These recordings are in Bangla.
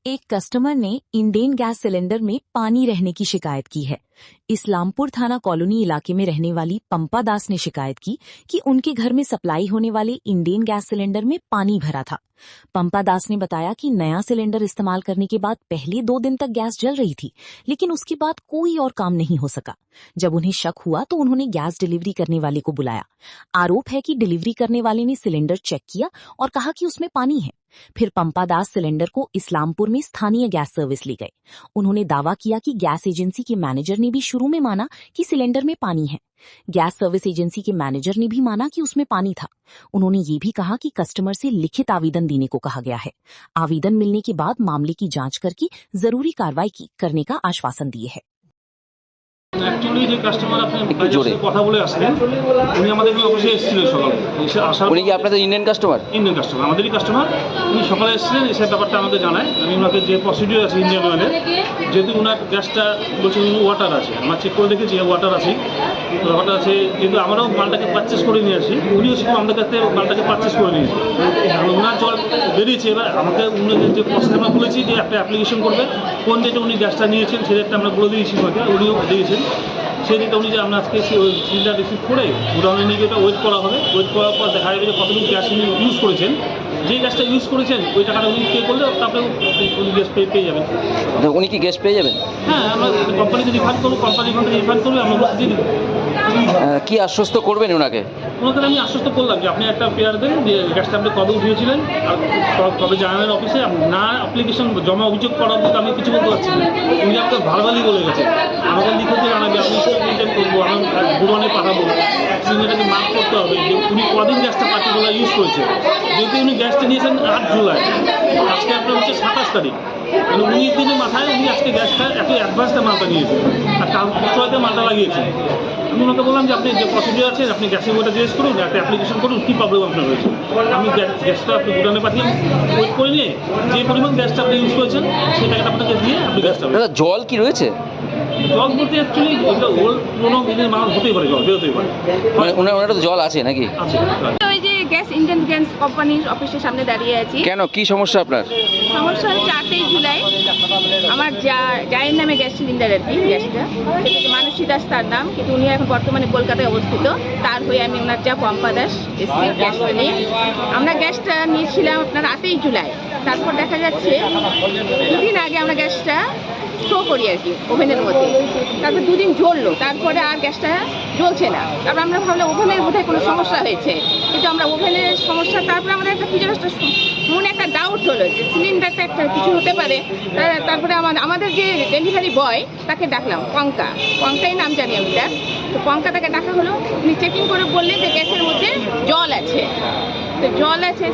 एक कस्टमर ने इंडेन गैस सिलेंडर में पानी रहने की शिकायत की है। इस्लामपुर थाना कॉलोनी इलाके में रहने वाली पंपा दास ने शिकायत की कि उनके घर में सप्लाई होने वाले इंडेन गैस सिलेंडर में पानी भरा था। पंपा दास ने बताया कि नया सिलेंडर इस्तेमाल करने के बाद पहले 2 दिन तक गैस जल रही थी, लेकिन उसके बाद कोई और काम नहीं हो सका। जब उन्हें शक हुआ तो उन्होंने गैस डिलीवरी करने वाले को बुलाया। आरोप है कि डिलीवरी करने वाले ने सिलेंडर चेक किया और कहा कि उसमें पानी है। फिर पंपा दास सिलेंडर को इस्लामपुर में स्थानीय गैस सर्विस ले गए। उन्होंने दावा किया कि गैस एजेंसी के मैनेजर ने भी शुरू में माना कि सिलेंडर में पानी है। गैस सर्विस एजेंसी के मैनेजर ने भी माना कि उसमें पानी था। उन्होंने ये भी कहा कि कस्टमर से लिखित आवेदन देने को कहा गया है। आवेदन मिलने के बाद मामले की जांच करके जरूरी कार्रवाई करने का आश्वासन दिए है। অ্যাকচুয়ালি যে কাস্টমার আপনি কথা বলে আসলেন উনি আমাদের অফিসে এসেছিলেন সকালে এসে আসার উনি কি আপনাদের ইন্ডিয়ান কাস্টমার আমাদেরই কাস্টমার উনি সকালে এসেছিলেন এসে ব্যাপারটা আমাদের জানায় আমি ওনাকে যে প্রসিডিউর আছে ইন্ডিয়ান অয়েলের যেহেতু ওনার গ্যাসটা বলছে ওয়াটার আছে আমরা চেক করে দেখেছি ওয়াটার আছে যেহেতু আমরাও মালটাকে পারচেস করে নিয়ে আসি উনিও সেরকম আমাদের কাছ থেকে মালটাকে পারচেস করে নিয়েছি ওনার জল বেরিয়েছে এবার আমাকে উনি যে প্রসেস আমরা বলেছি যে একটা অ্যাপ্লিকেশন করবে কোন ডেটে উনি গ্যাসটা নিয়েছেন সেই ডেটটা আমরা বলে দিয়েছি ওনাকে উনিও দিয়েছেন সেই দিনটা উনি যে আমরা আজকে সিলিন্ডার রিসিভ করে গোডাউনে নিয়ে গিয়ে ওয়েট করা হবে ওয়েট করার পর দেখা যাবে যে কতটুকু গ্যাস উনি ইউজ করেছেন যে গ্যাসটা ইউজ করেছেন ওই টাকাটা উনি পে করলে তারপরে উনি গ্যাস পেয়ে যাবেন। উনি কি গ্যাস পেয়ে যাবেন? হ্যাঁ আমরা কোম্পানিকে রিফান্ড করবো কোম্পানি ওখান থেকে রিফান্ড করবে আমরা দিয়ে দেবো। কি আশ্বস্ত করবেন ওনাকে? ওনাকে আমি আশ্বস্ত করলাম যে আপনি একটা পেয়ার দেন যে গ্যাসটা আপনি কবে উঠিয়েছিলেন আর কবে জানালেন অফিসে না অ্যাপ্লিকেশন জমা অভিযোগ করার মতো আমি কিছু বলতে পারছি না। উনি আপনার ভালোভাবেই বলে গেছে আমাকে লিখে জানাবে আমি মেনটেন করবো আমি গুডাউনে পাঠাবো সিলিন্ডারটাকে মার্ক করতে হবে যে উনি কদিন গ্যাসটা পার্টিকুলার ইউজ করেছে। যেহেতু উনি গ্যাসটা নিয়েছেন 8 জুলাই আজকে আপনার হচ্ছে 27 তারিখ মানে 19 দিনের মাথায় উনি আজকে গ্যাসটা এত অ্যাডভান্সটা মালটা নিয়েছেন আর কাল পরশুতে মালটা লাগিয়েছেন। আমি ওনাকে বললাম যে আপনি যে প্রসিডিউর আছে আপনি গ্যাসের ওটা জিজ্ঞেস করুন একটা অ্যাপ্লিকেশন করুন কী প্রবলেম আপনার হয়েছে। আমি গ্যাসটা আপনি গুডাউনে পাঠিয়ে ওয়েট করে নিয়ে যে পরিমাণ গ্যাসটা আপনি ইউজ করেছেন সেই টাকাটা আপনাকে দিয়ে আপনি গ্যাসটা জল কি রয়েছে? জল বলতে অ্যাকচুয়ালি ওটা ওল্ড পুরোনো দিনের মাল হতেই পারে জল বেরোতেই পারে মানে ওনার তো জল আছে নাকি? আছে। ওই যে গ্যাস ইন্ডিয়ান গ্যাস কোম্পানির অফিসের সামনে দাঁড়িয়ে আছি। কেন কি সমস্যা আপনার? সমস্যা হচ্ছে 8 জুলাই আমার জায়ের নামে গ্যাস সিলিন্ডার আর কি গ্যাসটা সেটা মানসী দাস তার নাম কিন্তু উনি এখন বর্তমানে কলকাতায় অবস্থিত। তার হয়ে আমি ওনার পম্পা দাস এসছি গ্যাসটা নিয়ে। আমরা গ্যাসটা নিয়েছিলাম আপনার 8 জুলাই। তারপর দেখা যাচ্ছে 2 দিন আগে আমরা গ্যাসটা শো করি আর কি ওভেনের মধ্যে। তারপর 2 দিন জ্বললো তারপরে আর গ্যাসটা জ্বলছে না। তারপর আমরা ভাবলাম ওভেনের বোধহয় কোনো সমস্যা হয়েছে কিন্তু আমরা ওভেনের সমস্যা তারপরে আমাদের একটা কিছু মনে একটা ডাউট হলো যে সিলিন্ডারটা একটা কিছু হতে পারে। তারপরে আমাদের যে ডেলিভারি বয় তাকে ডাকলাম পঙ্কাই নাম জানি আমি তার। তো পঙ্কা তাকে ডাকা হলো উনি চেকিং করে বললেন যে গ্যাসের মধ্যে জল আছে। তো জল আছে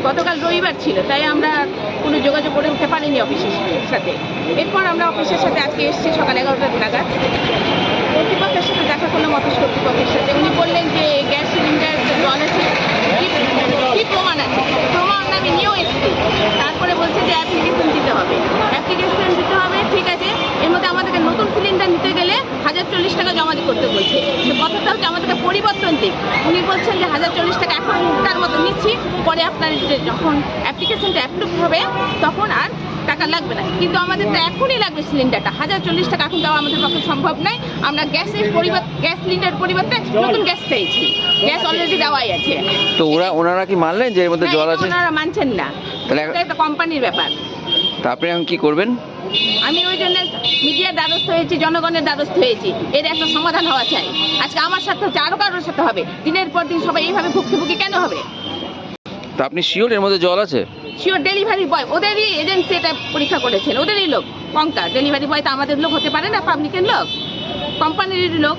গতকাল রবিবার ছিল তাই আমরা কোনো যোগাযোগ করে উঠতে পারিনি অফিসের সাথে। এরপর আমরা অফিসের সাথে আজকে এসেছি সকাল 11টা নাগাদ কর্তৃপক্ষের সাথে দেখা করলাম অফিস কর্তৃপক্ষের সাথে। উনি বললেন যে গ্যাস সিলিন্ডার জল আছে কী প্রমাণ আছে প্রমাণ আমি নিয়েও এসেছি। তারপরে বলছে যে অ্যাপ্লিকেশন দিতে হবে ঠিক আছে। এর মধ্যে আমাদেরকে নতুন সিলিন্ডার নিতে গেলে 1040 টাকা জমা করতে বলছে। তো কথাটা হচ্ছে আমাদেরকে পরিবর্তন দিক। উনি বলছেন যে 1040 টাকা এখন তার মতো নিচ্ছি পরে আপনার যখন অ্যাপ্লিকেশনটা অ্যাপ্রুভ হবে তখন আর টাকা লাগবে না। কিন্তু আমাদের তো এখনই লাগবে সিলিন্ডারটা 1040 টাকা এখন দেওয়া আমাদের পক্ষে সম্ভব নয়। আমরা গ্যাস সিলিন্ডার পরিবর্তে নতুন গ্যাস চাইছি। গ্যাস অলরেডি দেওয়াই আছে। তো ওনারা কি মানলেন যে এর মধ্যে জল আছে? ওনারা মানছেন না। এটা একটা কোম্পানির ব্যাপার। তা আপনি এখন কি করবেন? আমি ওই জন্য মিডিয়ার দ্বারস্থ হয়েছি জনগণের দ্বারস্থ হয়েছি এর একটা সমাধান হওয়া চাই। আজকে আমার সাথে হচ্ছে আরও কারোর সাথে হবে। দিনের পর দিন সবাই এইভাবে ভুক্তভোগী কেন হবে? তা আপনি শিওর এর মধ্যে জল আছে? শিওর ডেলিভারি বয় ওদেরই এজেন্সি এটা পরীক্ষা করেছেন ওদেরই লোক পঙ্কা ডেলিভারি বয় তো আমাদের লোক হতে পারে না পাবলিকের লোক কোম্পানির লোক।